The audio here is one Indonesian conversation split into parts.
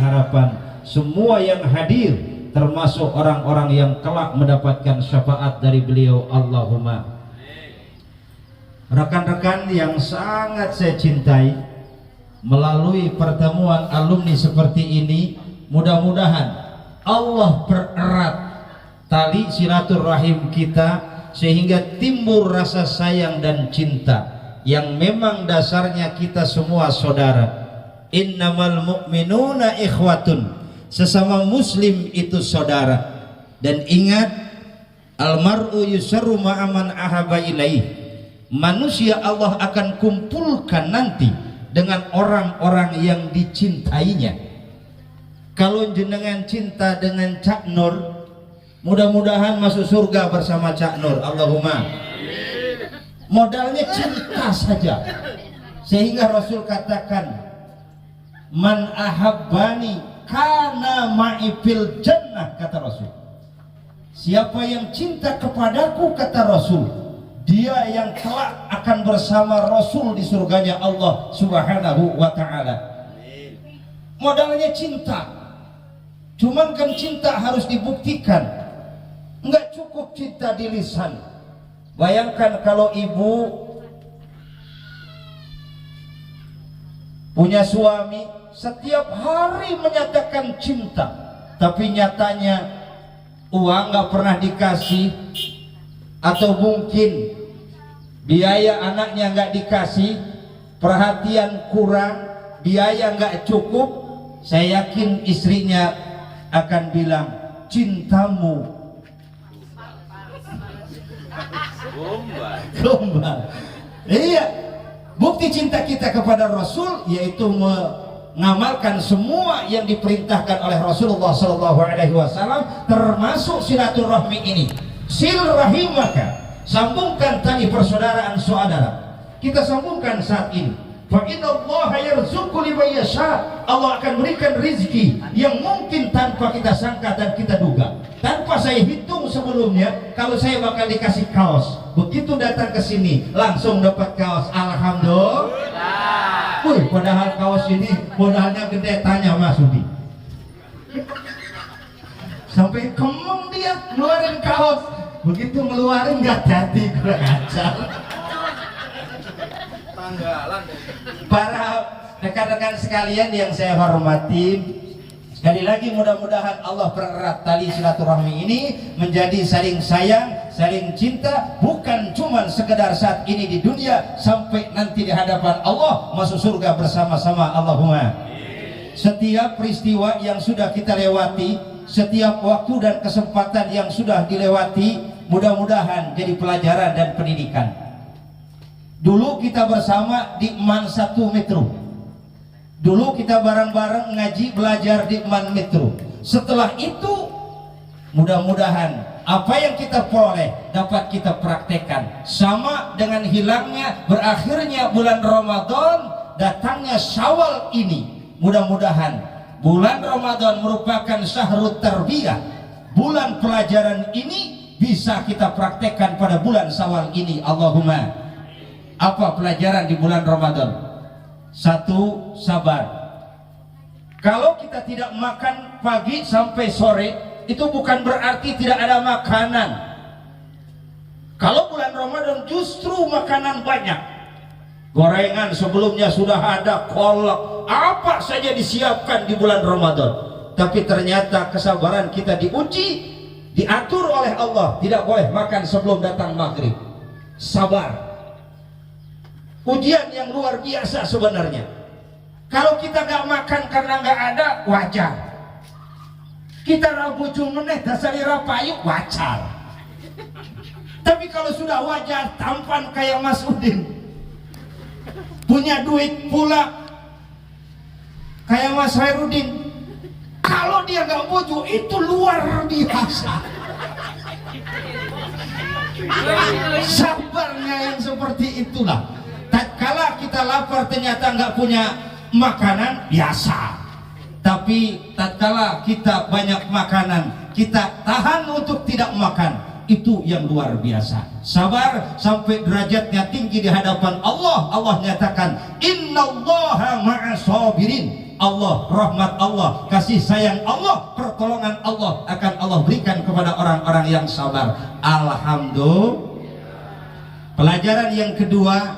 harapan semua yang hadir, termasuk orang-orang yang kelak mendapatkan syafaat dari beliau. Allahumma. Rekan-rekan yang sangat saya cintai, melalui pertemuan alumni seperti ini, mudah-mudahan Allah pererat tali silaturahim kita sehingga timbul rasa sayang dan cinta yang memang dasarnya kita semua saudara. Innamal mu'minuna ikhwatun, sesama muslim itu saudara. Dan ingat, almar'u yusarru ma'aman ahaba ilaih, manusia Allah akan kumpulkan nanti dengan orang-orang yang dicintainya. Kalau jenengan cinta dengan Cak Nur, mudah-mudahan masuk surga bersama Cak Nur. Allahumma. Modalnya cinta saja, sehingga Rasul katakan, man ahabbani kana ma'i fil jannah, kata Rasul. Siapa yang cinta kepadaku, kata Rasul, dia yang kelak akan bersama Rasul di surganya Allah Subhanahu wa ta'ala. Modalnya cinta. Cuman kan cinta harus dibuktikan. Enggak cukup cinta di lisan. Bayangkan kalau ibu punya suami, setiap hari menyatakan cinta, tapi nyatanya uang nggak pernah dikasih, atau mungkin biaya anaknya nggak dikasih, perhatian kurang, biaya nggak cukup, saya yakin istrinya akan bilang, cintamu gombal. Iya, bukti cinta kita kepada Rasul yaitu mengamalkan semua yang diperintahkan oleh Rasulullah SAW, termasuk silaturahmi ini. Sil rahimaka, sambungkan tali persaudaraan saudara. Kita sambungkan saat ini. Fa innallaha yarzuqu liman yasha. Allah akan berikan rezeki yang mungkin tanpa kita sangka dan kita duga. Tanpa saya hitung sebelumnya, kalau saya bakal dikasih kaos, begitu datang ke sini langsung dapat kaos. Alhamdulillah. Wih, padahal kaos ini modalnya gede, tanya Mas Udi. Sampai kemeng dia ngeluarin kaos, begitu ngeluarin nggak jadi, kurang ajar. Para rekan-rekan sekalian yang saya hormati, sekali lagi mudah-mudahan Allah pererat tali silaturahmi ini menjadi saling sayang, saling cinta, bukan cuma sekedar saat ini di dunia, sampai nanti di hadapan Allah masuk surga bersama-sama. Allahumma. Setiap peristiwa yang sudah kita lewati, setiap waktu dan kesempatan yang sudah dilewati, mudah-mudahan jadi pelajaran dan pendidikan. Dulu kita bersama di MAN 1 Metro. Dulu kita bareng-bareng ngaji belajar di MAN Metro. Setelah itu mudah-mudahan apa yang kita peroleh dapat kita praktekkan. Sama dengan hilangnya, berakhirnya bulan Ramadan, datangnya Syawal ini. Mudah-mudahan bulan Ramadan merupakan syahrut tarbiyah. Bulan pelajaran ini bisa kita praktekkan pada bulan Syawal ini. Allahumma. Apa pelajaran di bulan Ramadan? Satu, sabar. Kalau kita tidak makan pagi sampai sore, itu bukan berarti tidak ada makanan. Kalau bulan Ramadan justru makanan banyak. Gorengan sebelumnya sudah ada, kolak, apa saja disiapkan di bulan Ramadan. Tapi ternyata kesabaran kita diuji, diatur oleh Allah, tidak boleh makan sebelum datang maghrib. Sabar. Ujian yang luar biasa sebenarnya. Kalau kita nggak makan karena nggak ada, wajar. Kita rabu meneh dasari rapayu, wajar. Tapi kalau sudah wajar, tampan kayak Mas Udin, punya duit pula kayak Mas Hairudin, kalau dia nggak butuh, itu luar biasa. Sabarnya yang seperti itulah. Tatkala kita lapar ternyata nggak punya makanan, biasa. Tapi tatkala kita banyak makanan, kita tahan untuk tidak makan. itu yang luar biasa. Sabar sampai derajatnya tinggi di hadapan Allah. Allah nyatakan innallaha ma'as sabirin. Allah, rahmat Allah, kasih sayang Allah, pertolongan Allah akan Allah berikan kepada orang-orang yang sabar. Alhamdulillah. Pelajaran yang kedua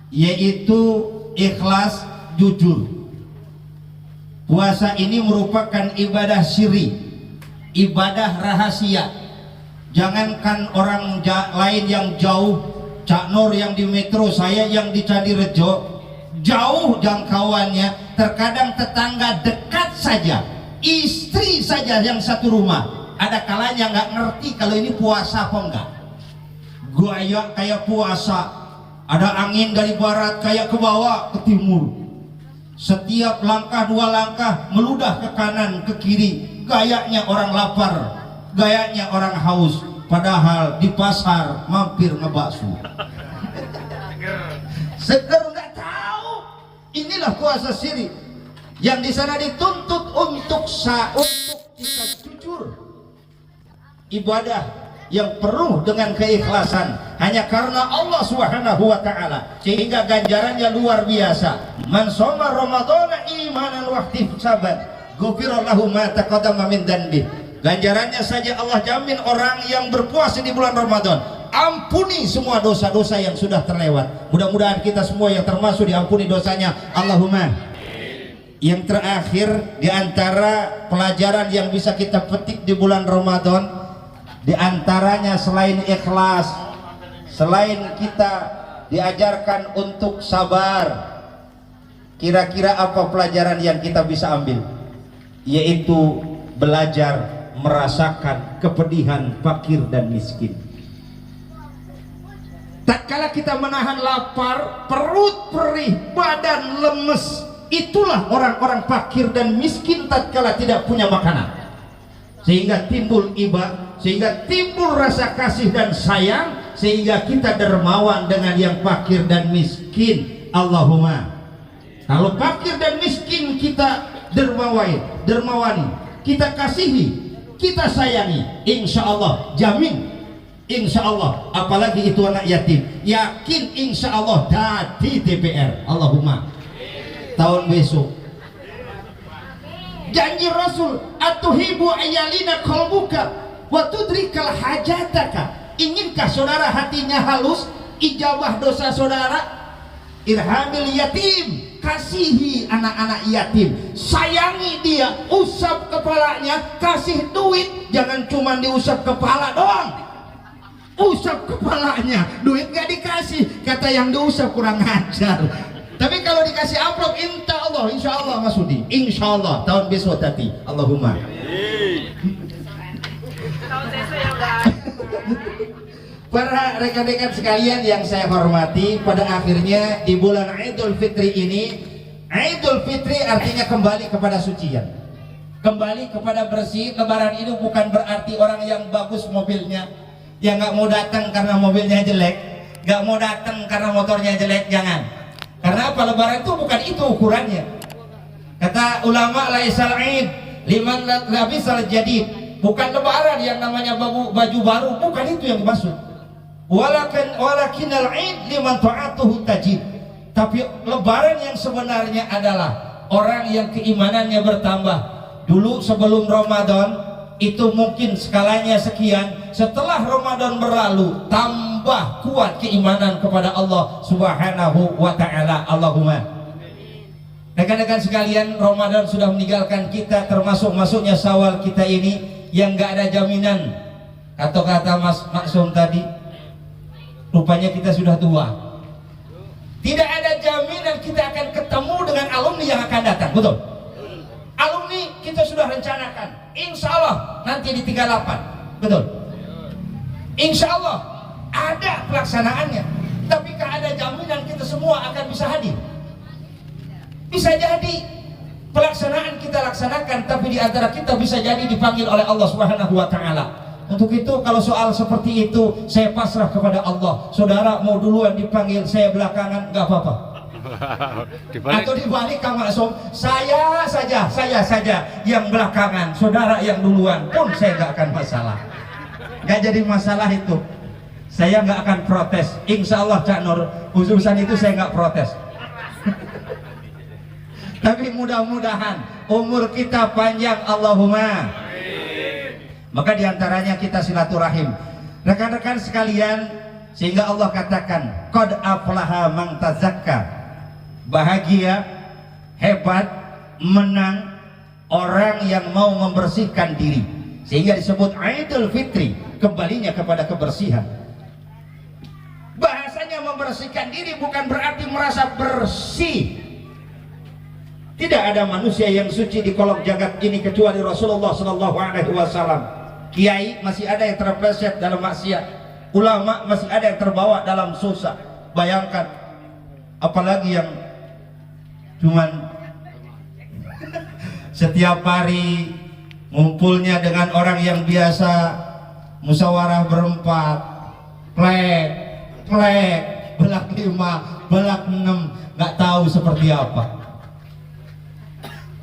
yaitu ikhlas, jujur. Puasa ini merupakan ibadah sirri, ibadah rahasia. Jangankan orang lain yang jauh, Cak Nur yang di Metro, saya yang di Cadirejo, jauh jangkauannya, terkadang tetangga dekat saja, istri saja yang satu rumah, ada kalanya nggak ngerti kalau ini puasa apa enggak. Gaya kayak puasa, ada angin dari barat kayak ke bawah ke timur, setiap langkah dua langkah meludah ke kanan ke kiri, gayanya orang lapar, gayanya orang haus, padahal di pasar mampir ngebakso. Seger nggak tahu. Inilah puasa siri yang di sana dituntut untuk kita jujur, ibadah yang penuh dengan keikhlasan hanya karena Allah Subhanahu wa taala, sehingga ganjarannya luar biasa. Man shoma ramadhana imanan wa ihtisaban ghufira lahu ma taqaddama min dhanbi. Ganjarannya saja Allah jamin orang yang berpuasa di bulan Ramadan, ampuni semua dosa-dosa yang sudah terlewat. Mudah-mudahan kita semua yang termasuk diampuni dosanya. Allahumma. Yang terakhir di antara pelajaran yang bisa kita petik di bulan Ramadan, di antaranya selain ikhlas, selain kita diajarkan untuk sabar, kira-kira apa pelajaran yang kita bisa ambil? Yaitu belajar merasakan kepedihan fakir dan miskin. Tatkala kita menahan lapar, perut perih, badan lemes, itulah orang-orang fakir dan miskin tatkala tidak punya makanan, sehingga timbul iba, sehingga timbul rasa kasih dan sayang, sehingga kita dermawan dengan yang fakir dan miskin. Allahumma. Kalau fakir dan miskin kita dermawani, kita kasihi, kita sayangi, insya Allah jamin, insya Allah, apalagi itu anak yatim, yakin insya Allah dadi DPR. Allahumma. Tahun besok janji Rasul, atuhibu ayalina qalbuka wa tudrikal hajataka. Inginkah saudara hatinya halus, ijabah dosa saudara? Irhamil yatim, kasihi anak-anak yatim, sayangi dia, usap kepalanya, kasih duit, jangan cuma diusap kepala doang, usap kepalanya, duit gak dikasih, kata yang diusap kurang ajar. Tapi kalau dikasih amplop, insya Allah Mas Sudi, insya Allah tahun besok tadi. Allahumma. Para rekan-rekan sekalian yang saya hormati, pada akhirnya di bulan Idul Fitri ini, Idul Fitri artinya kembali kepada sucian, kembali kepada bersih. Lebaran ini bukan berarti orang yang bagus mobilnya, yang nggak mau datang karena mobilnya jelek, nggak mau datang karena motornya jelek, jangan. Karena apa? Lebaran itu bukan itu ukurannya. Kata ulama, laisal id liman labisal jadid. Bukan lebaran yang namanya baju baru, bukan itu yang dimaksud. Walakinal id liman ta'atuhu tajid. Tapi lebaran yang sebenarnya adalah orang yang keimanannya bertambah. Dulu sebelum Ramadan itu mungkin skalanya sekian, setelah Ramadan berlalu tambah kuat keimanan kepada Allah Subhanahu wa ta'ala. Allahumma. Rekan-rekan sekalian, Ramadan sudah meninggalkan kita, termasuk masuknya Syawal kita ini yang gak ada jaminan. Kata Mas Maksum tadi, rupanya kita sudah tua, tidak ada jaminan kita akan ketemu dengan alumni yang akan datang. Betul? Alumni kita sudah rencanakan, insya Allah nanti di 38. Betul? Insya Allah ada pelaksanaannya. Tapi ada jaminan kita semua akan bisa hadir? Bisa jadi pelaksanaan kita laksanakan, tapi di antara kita bisa jadi dipanggil oleh Allah Subhanahu wa ta'ala. Untuk itu kalau soal seperti itu saya pasrah kepada Allah. Saudara mau duluan dipanggil, saya belakangan, nggak apa-apa. Atau dibalik Kang Maksum, saya saja yang belakangan, saudara yang duluan pun saya nggak akan masalah. nggak jadi masalah itu. Saya nggak akan protes. Insya Allah Cak Nur, urusan itu saya nggak protes. Tapi mudah-mudahan umur kita panjang, Allahumma. Maka diantaranya kita silaturahim. Rekan-rekan sekalian, sehingga Allah katakan, qad aflaha man tazakka. Bahagia, hebat, menang orang yang mau membersihkan diri. Sehingga disebut Idul Fitri, kembalinya kepada kebersihan. Bahasanya membersihkan diri bukan berarti merasa bersih. Tidak ada manusia yang suci di kolong jagat ini kecuali Rasulullah SAW. Kiai masih ada yang terpeleset dalam maksiat, ulama masih ada yang terbawa dalam susah. Bayangkan, apalagi yang cuman setiap hari ngumpulnya dengan orang yang biasa musyawarah berempat, plek, belak 5, belak 6, nggak tahu seperti apa.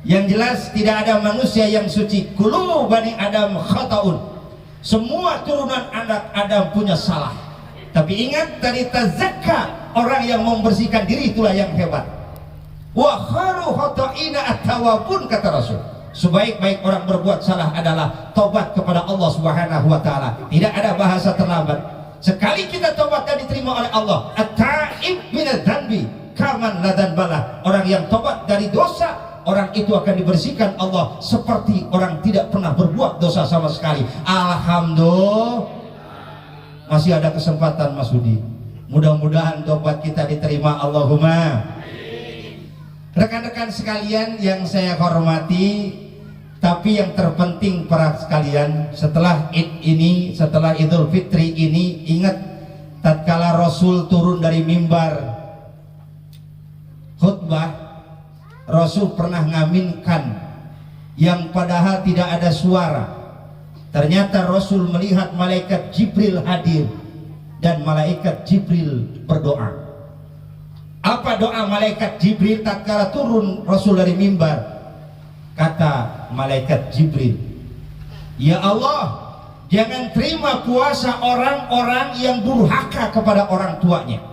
Yang jelas tidak ada manusia yang suci. Kullu bani Adam khata'un. Semua turunan anak Adam punya salah. Tapi ingat, dari tazakka, orang yang membersihkan diri itulah yang hebat. Wa kharu khata'ina at-tawwabun, kata Rasul. Sebaik-baik orang berbuat salah adalah tobat kepada Allah Subhanahu wa taala. Tidak ada bahasa terlambat. Sekali kita tobat dan diterima oleh Allah. At-ta'ib minadz-dzanbi kaman ladan bala. Orang yang tobat dari dosa, orang itu akan dibersihkan Allah seperti orang tidak pernah berbuat dosa sama sekali. Alhamdulillah, masih ada kesempatan Mas Hudi. Mudah-mudahan tobat kita diterima, Allahumma. Rekan-rekan sekalian yang saya hormati, tapi yang terpenting para sekalian, setelah Id ini, setelah Idul Fitri ini, ingat tatkala Rasul turun dari mimbar khutbah, Rasul pernah ngaminkan yang padahal tidak ada suara. Ternyata Rasul melihat malaikat Jibril hadir dan malaikat Jibril berdoa. Apa doa malaikat Jibril tatkala turun Rasul dari mimbar? Kata malaikat Jibril, ya Allah, jangan terima puasa orang-orang yang durhaka kepada orang tuanya.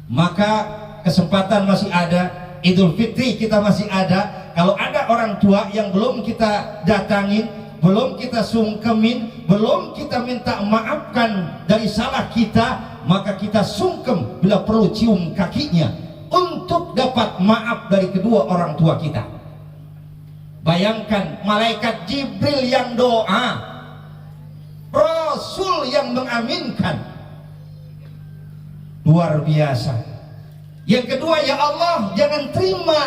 Maka kesempatan masih ada, Idul Fitri kita masih ada. Kalau ada orang tua yang belum kita datangin, belum kita sungkemin, belum kita minta maafkan dari salah kita, maka kita sungkem bila perlu cium kakinya untuk dapat maaf dari kedua orang tua kita. Bayangkan, malaikat Jibril yang doa, Rasul yang mengaminkan. Luar biasa. Yang kedua, ya Allah, jangan terima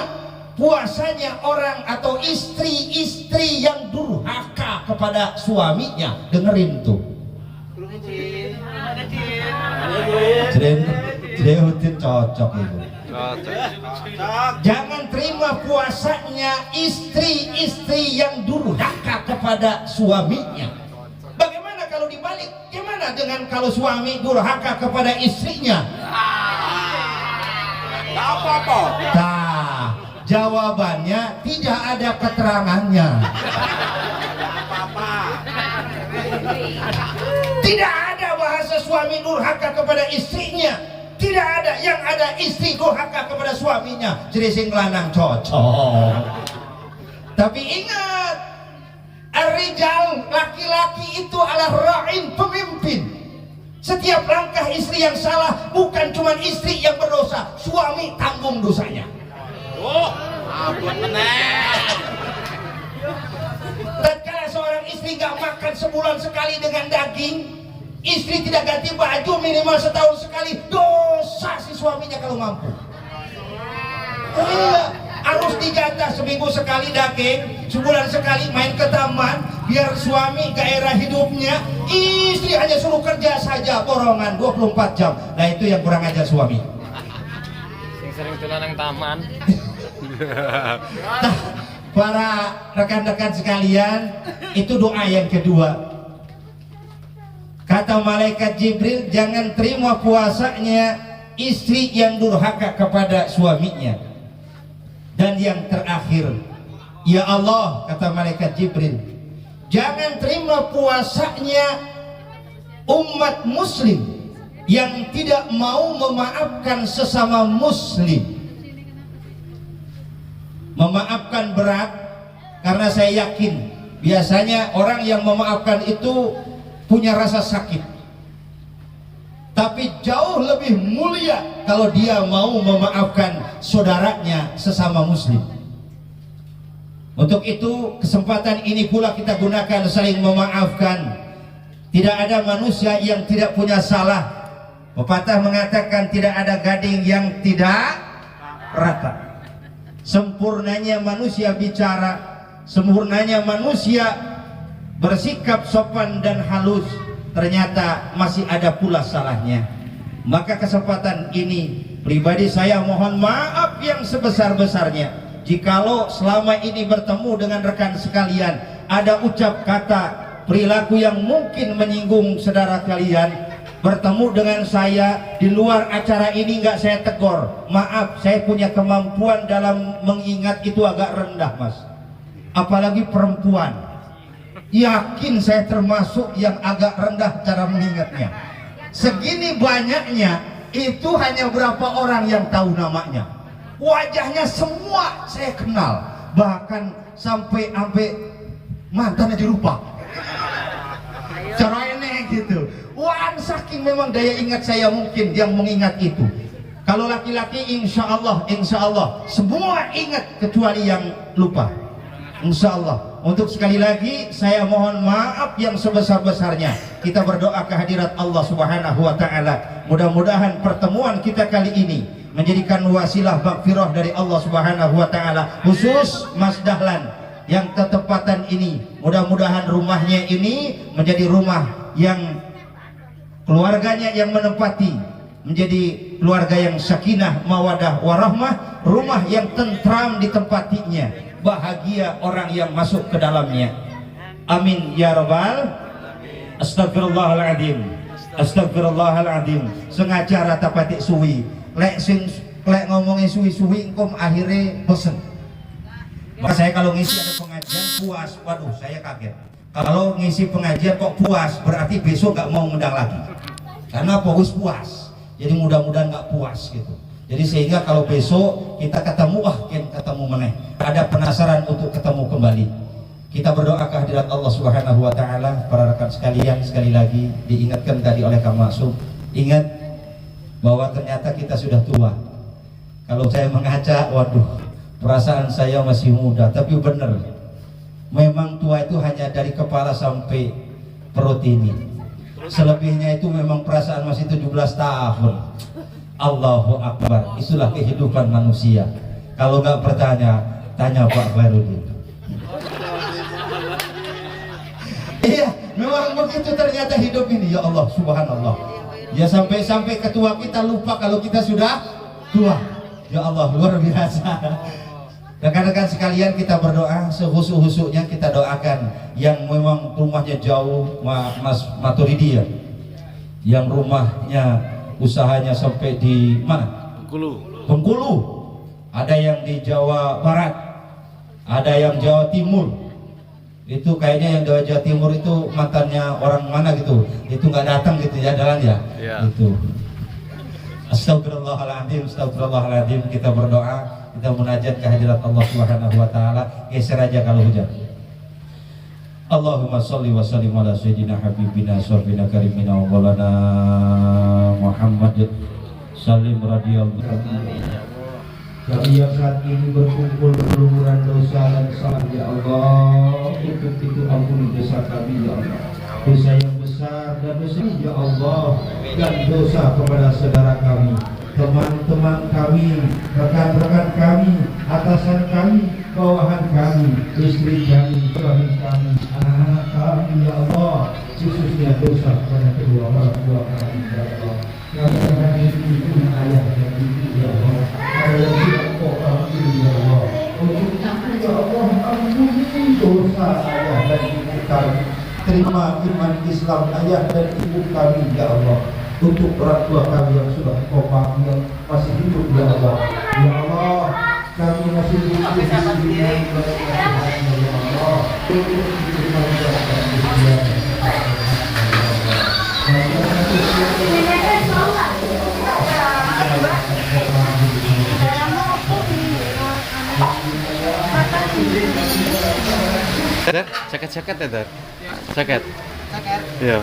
puasanya orang atau istri-istri yang durhaka kepada suaminya. Dengerin tuh. Jerehutin cocok itu. Jangan terima puasanya istri-istri yang durhaka kepada suaminya. Bagaimana kalau dibalik? Gimana dengan kalau suami durhaka kepada istrinya? Apa-apa. Nah, jawabannya tidak ada keterangannya. Tidak ada bahasa suami durhaka kepada istrinya. Tidak ada. Yang ada istri durhaka kepada suaminya. Jadi sing lanang cocok. Tapi ingat, ar-rijal, laki-laki itu adalah ra'in, pemimpin. Setiap langkah istri yang salah, bukan cuma istri yang berdosa, suami tanggung dosanya. Oh, ampun benar. Tatkala seorang istri gak makan sebulan sekali dengan daging, istri tidak ganti baju minimal setahun sekali, dosa si suaminya kalau mampu. Iya, harus dijatah seminggu sekali daging, sebulan sekali main ke taman, biar suami gairah hidupnya. Istri hanya suruh kerja saja, borongan 24 jam. Nah itu yang kurang ajar suami. Sering tulan yang taman. Nah, para rekan-rekan sekalian, itu doa yang kedua. Kata malaikat Jibril, jangan terima puasanya istri yang durhaka kepada suaminya. Dan yang terakhir, ya Allah, kata malaikat Jibril, jangan terima puasanya umat muslim yang tidak mau memaafkan sesama muslim. Memaafkan berat karena saya yakin biasanya orang yang memaafkan itu punya rasa sakit, tapi jauh lebih mulia kalau dia mau memaafkan saudaranya sesama muslim. Untuk itu kesempatan ini pula kita gunakan saling memaafkan. Tidak ada manusia yang tidak punya salah. Pepatah mengatakan tidak ada gading yang tidak rata. Sempurnanya manusia bicara, sempurnanya manusia bersikap sopan dan halus, ternyata masih ada pula salahnya. Maka kesempatan ini pribadi saya mohon maaf yang sebesar-besarnya jikalau selama ini bertemu dengan rekan sekalian ada ucap kata perilaku yang mungkin menyinggung saudara kalian. Bertemu dengan saya di luar acara ini nggak saya tegur, maaf, saya punya kemampuan dalam mengingat itu agak rendah mas, apalagi perempuan. Yakin saya termasuk yang agak rendah cara mengingatnya. Segini banyaknya itu hanya berapa orang yang tahu namanya, wajahnya semua saya kenal, bahkan sampai mantan aja lupa cara ini gitu. Wah, saking memang daya ingat saya mungkin yang mengingat itu. Kalau laki-laki insya Allah semua ingat kecuali yang lupa, insya Allah. Untuk sekali lagi saya mohon maaf yang sebesar-besarnya. Kita berdoa kehadirat Allah Subhanahu wa taala. Mudah-mudahan pertemuan kita kali ini menjadikan wasilah maghfirah dari Allah Subhanahu wa taala, khusus Mas Dahlan yang ketepatan ini. Mudah-mudahan rumahnya ini menjadi rumah yang keluarganya yang menempati menjadi keluarga yang sakinah, mawadah, warahmah, rumah yang tentram ditempatinya, bahagia orang yang masuk ke dalamnya. Amin ya rabbal. Astagfirullahaladzim, astagfirullahaladzim. Sengaja rata patik suwi lek ngomongin suwi-suwi engkom akhirnya bosen. Maka saya kalau ngisi ada pengajian puas, waduh saya kaget. Kalau ngisi pengajian kok puas, berarti besok nggak mau ngundang lagi. Karena fokus puas, jadi mudah-mudahan nggak puas gitu. Jadi sehingga kalau besok kita ketemu, ketemu meneh, ada penasaran untuk ketemu kembali. Kita berdoa kehadirat Allah Subhanahu wa taala. Para rekan sekalian, sekali lagi diingatkan tadi oleh Kang Maksum, ingat bahwa ternyata kita sudah tua. Kalau saya mengaca, waduh, perasaan saya masih muda, tapi benar, memang tua itu hanya dari kepala sampai perut ini. Selebihnya itu memang perasaan masih 17 tahun. Allahu Akbar. Itulah kehidupan manusia. Kalau nggak bertanya, tanya Pak Khairuddin. Iya, memang begitu ternyata hidup ini. Ya Allah, subhanallah. Ya sampai-sampai ketua kita lupa kalau kita sudah tua. Ya Allah, luar biasa. Rekan-rekan sekalian, kita berdoa sehusuk-husuknya, kita doakan yang memang rumahnya jauh, Mas Maturidi ya, yang rumahnya usahanya sampai di mana? Bengkulu. Ada yang di Jawa Barat, ada yang Jawa Timur. Itu kayaknya yang Jawa Timur itu mantannya orang mana gitu, itu nggak datang gitu ya jalan ya. Itu. Astagfirullahaladzim, astagfirullahaladzim. Kita berdoa, kita munajat kehadirat Allah Subhanahu wa taala. Geser aja kalau hujan. Allahumma sholli wa sallim ala sayyidina habibina sofina karimina wa maulana Muhammad sallim radhiyallahu anhu. Kami yang saat ini berkumpul berlumuran dosa dan salah, ya Allah, untuk itu ampuni dosa kami, ya Allah, dosa yang besar dan dosa, ya Allah, dan dosa kepada saudara kami, teman-teman kami, rekan-rekan kami, atasan kami, bawahan kami, istri kami, suami kami, anak-anak kami, ya Allah, khususnya dosa kepada kedua orang tua kami, ya Allah. Kami ibu, ayah dan ibu, ya Allah, ada yang tidak kau ini, ya Allah. Untuk itu, ya Allah, ampuni dosa ayah dan ibu kami. Terima iman Islam ayah dan ibu kami, ya Allah. Untuk orang tua kami yang sudah kau panggil masih hidup, ya Allah. Ya Allah, kami masih hidup di sini, ya Allah. Untuk itu kami akan berdoa. Dar, ceket-ceket ya, Dar? Ceket. Ceker. Iya.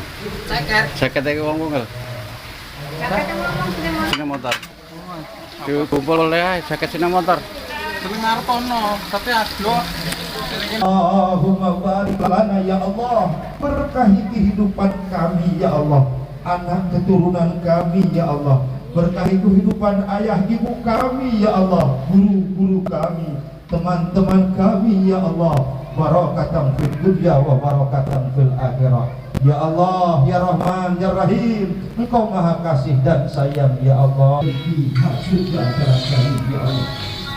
Ceker. Ceket iki wong ngel. Ceker ngomong sudah Sini motor. Kumpul oleh ae ceket sini motor. Sering ngartono, tapi aglo. Allahumma barik lana ya Allah, berkahi kehidupan kami ya Allah, anak keturunan kami ya Allah, berkahi kehidupan ayah ibu kami ya Allah, guru-guru kami, teman-teman kami ya Allah, barakatan fid dunya wa barakatan fil akhirah. Ya Allah, ya Rahman, ya Rahim, Engkau Maha Kasih dan Sayang ya Allah. Hak surga kami ya Allah.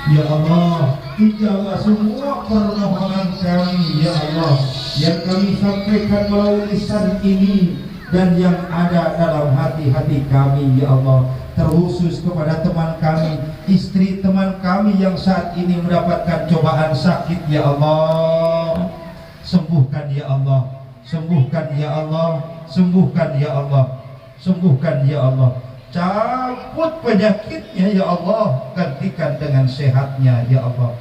Ya Allah, ijabah semua permohonan kami ya Allah yang kami sampaikan melalui lisan ini dan yang ada dalam hati-hati kami ya Allah, terkhusus kepada teman kami, istri teman kami yang saat ini mendapatkan cobaan sakit ya Allah, sembuhkan ya Allah, sembuhkan ya Allah, sembuhkan ya Allah, sembuhkan ya Allah. Cabut penyakitnya ya Allah, gantikan dengan sehatnya ya Allah.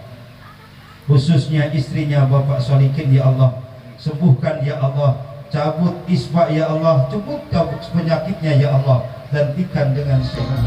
Khususnya istrinya Bapak Solikin ya Allah, sembuhkan ya Allah. Cabut ispa ya Allah, cabut penyakitnya ya Allah, gantikan dengan sehat.